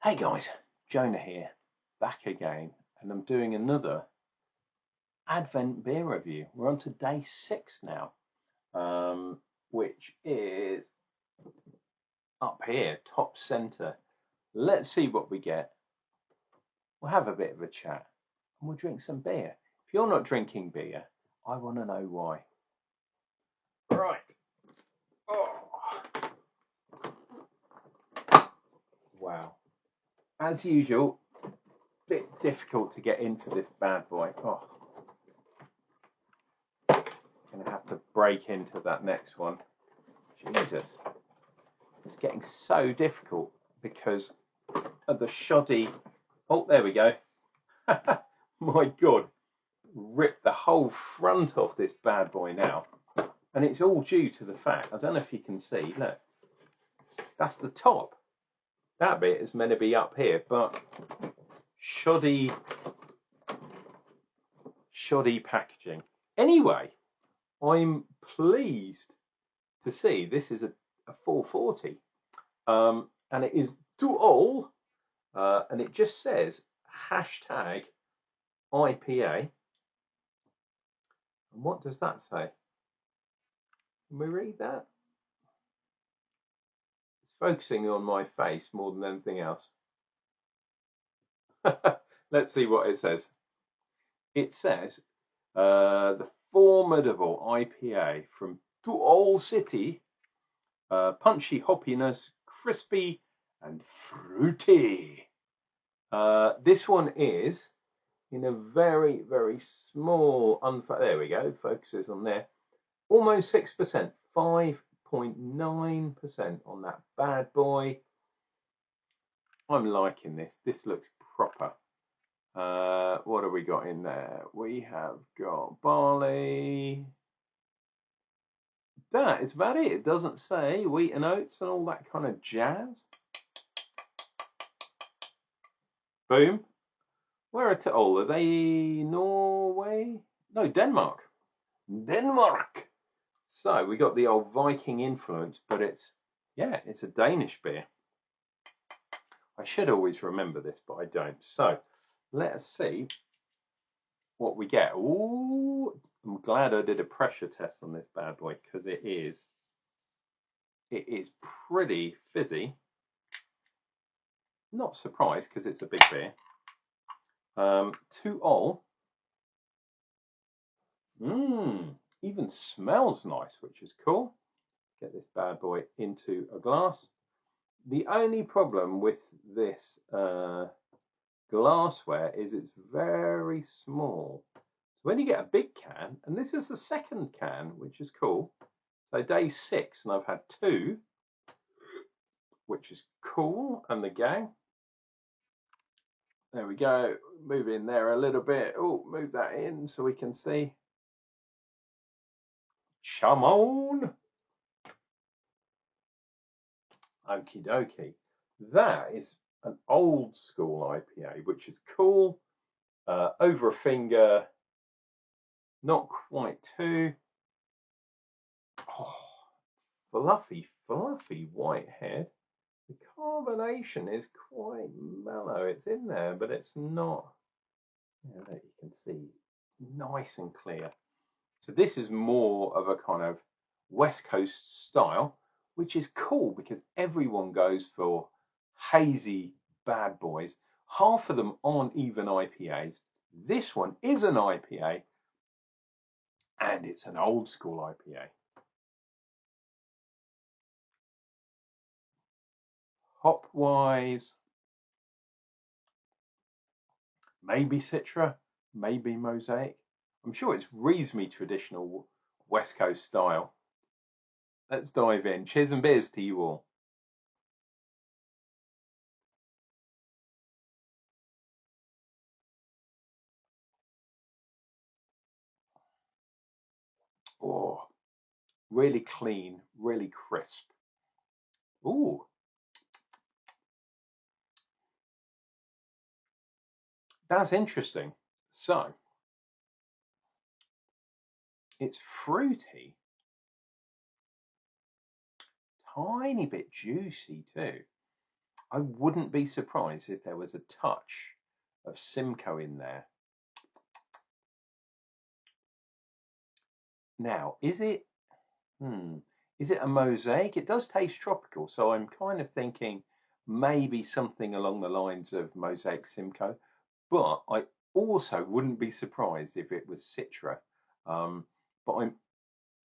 Hey guys, Jonah here, back again, and I'm doing another Advent beer review. We're on to day 6 now, which is up here, top centre. Let's see what we get. We'll have a bit of a chat, and we'll drink some beer. If you're not drinking beer, I want to know why. Right. Oh. Wow. As usual, bit difficult to get into this bad boy. Oh. Gonna have to break into that next one. Jesus, it's getting so difficult because of the shoddy. Oh, there we go. My God, ripped the whole front off this bad boy now, and it's all due to the fact, I don't know if you can see, look, that's the top. That bit is meant to be up here, but shoddy packaging. Anyway, I'm pleased to see this is a 440, and it is dual, and it just says hashtag IPA. And what does that say? Can we read that? It's focusing on my face more than anything else. Let's see what it says. It says the formidable IPA from Dual City, punchy hoppiness, crispy and fruity. This one is in a very, very small, there we go, focuses on there, almost 6%, 5.9% on that bad boy. I'm liking this. This looks proper. What have we got in there? We have got barley. That is about it. It doesn't say wheat and oats and all that kind of jazz. Boom. Where are they? Norway? No, Denmark. Denmark. So we got the old Viking influence, but it's a Danish beer. I should always remember this, but I don't. So let us see what we get. Ooh, I'm glad I did a pressure test on this bad boy because it is pretty fizzy. Not surprised because it's a big beer. 2-0. Even smells nice, which is cool. Get this bad boy into a glass. The only problem with this glassware is it's very small. So when you get a big can, and this is the second can, which is cool. So day 6, and I've had 2, which is cool. And the gang. There we go. Move in there a little bit. Oh, move that in so we can see. Chum on. Okie dokie. That is an old school IPA, which is cool. Over a finger, not quite 2. Oh, fluffy white head. The carbonation is quite mellow. It's in there, but it's not, that you can see, nice and clear. So this is more of a kind of West Coast style, which is cool because everyone goes for hazy bad boys. Half of them aren't even IPAs. This one is an IPA, and it's an old school IPA. Hop wise, maybe Citra, maybe Mosaic. I'm sure it's reasonably traditional West Coast style. Let's dive in. Cheers and beers to you all. Oh, really clean, really crisp. Ooh. That's interesting. So, it's fruity, tiny bit juicy too. I wouldn't be surprised if there was a touch of Simcoe in there. Now, is it a mosaic? It does taste tropical, so I'm kind of thinking maybe something along the lines of mosaic Simcoe, but I also wouldn't be surprised if it was Citra. But I'm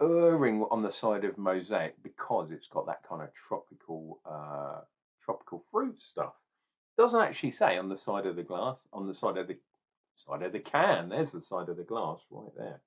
erring on the side of mosaic because it's got that kind of tropical fruit stuff. Doesn't actually say on the side of the glass, on the side of the can. There's the side of the glass right there.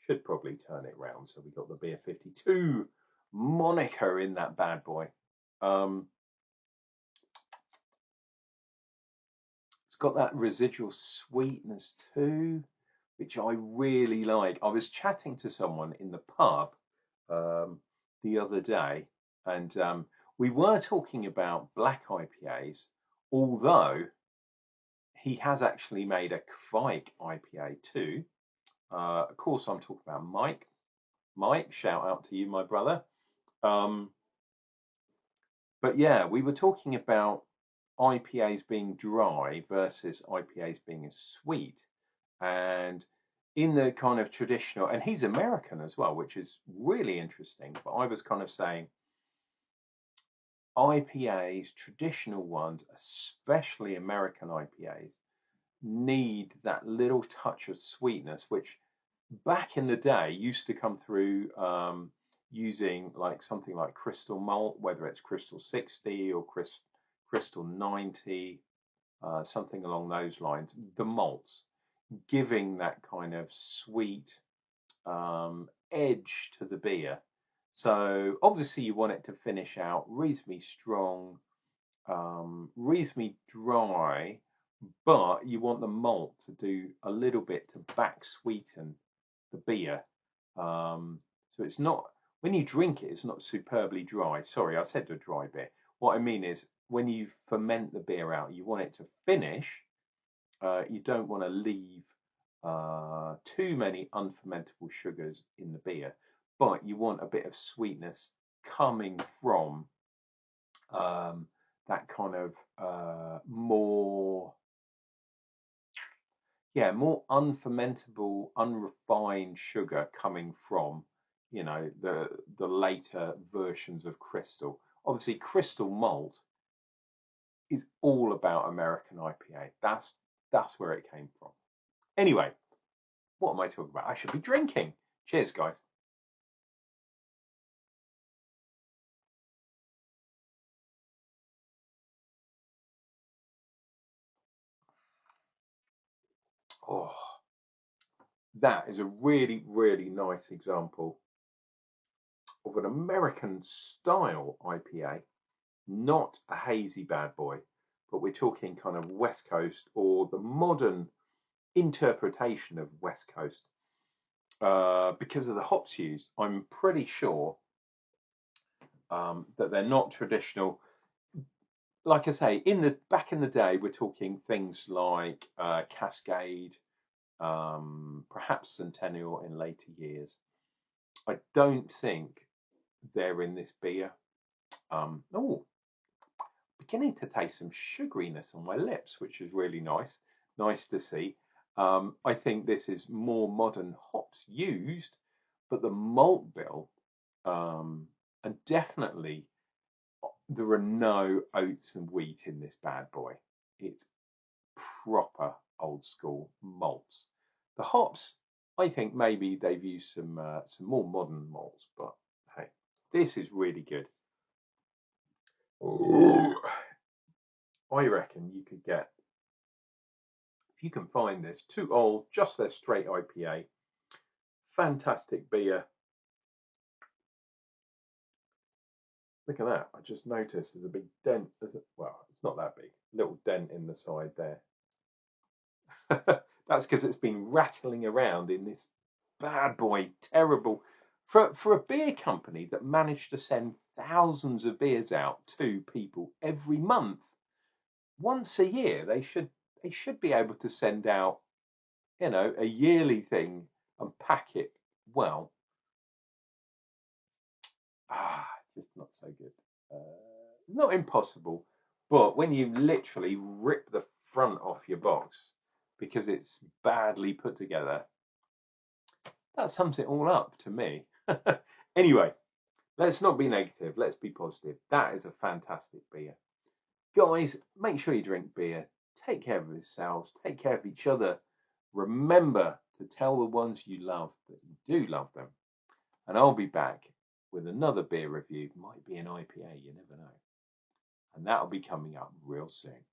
Should probably turn it round so we got the Beer52 moniker in that bad boy. It's got that residual sweetness too, which I really like. I was chatting to someone in the pub the other day, and we were talking about black IPAs, although he has actually made a Kvike IPA too. Of course, I'm talking about Mike. Mike, shout out to you, my brother. But yeah, we were talking about IPAs being dry versus IPAs being sweet. And in the kind of traditional, and he's American as well, which is really interesting. But I was kind of saying IPAs, traditional ones, especially American IPAs, need that little touch of sweetness, which back in the day used to come through using like something like crystal malt, whether it's crystal 60 or crystal 90, something along those lines. The malts giving that kind of sweet edge to the beer. So obviously you want it to finish out reasonably strong, reasonably dry, but you want the malt to do a little bit to back sweeten the beer. So it's not, when you drink it, it's not superbly dry. Sorry, I said a dry beer. What I mean is when you ferment the beer out, you want it to finish. You don't want to leave too many unfermentable sugars in the beer, but you want a bit of sweetness coming from that kind of more unfermentable, unrefined sugar coming from, the later versions of Crystal. Obviously, Crystal malt is all about American IPA. That's where it came from. Anyway, what am I talking about? I should be drinking. Cheers, guys. Oh, that is a really, really nice example of an American style IPA, not a hazy bad boy, but we're talking kind of West Coast or the modern interpretation of West Coast because of the hops used. I'm pretty sure that they're not traditional. Like I say, back in the day, we're talking things like Cascade, perhaps Centennial in later years. I don't think they're in this beer. Beginning to taste some sugariness on my lips, which is really nice. Nice to see. I think this is more modern hops used, but the malt bill, and definitely there are no oats and wheat in this bad boy. It's proper old school malts. The hops, I think maybe they've used some more modern malts, but hey, this is really good. Ooh. I reckon you could get, if you can find this, 2 Old, just their straight IPA, fantastic beer. Look at that, I just noticed there's a big dent, well, it's not that big, little dent in the side there. That's because it's been rattling around in this bad boy, terrible, for a beer company that managed to send thousands of beers out to people every month. Once a year, they should be able to send out, a yearly thing and pack it well. just not so good. Not impossible, but when you literally rip the front off your box because it's badly put together, that sums it all up to me. Anyway, let's not be negative. Let's be positive. That is a fantastic beer. Guys, make sure you drink beer. Take care of yourselves. Take care of each other. Remember to tell the ones you love that you do love them. And I'll be back with another beer review. Might be an IPA, you never know. And that'll be coming up real soon.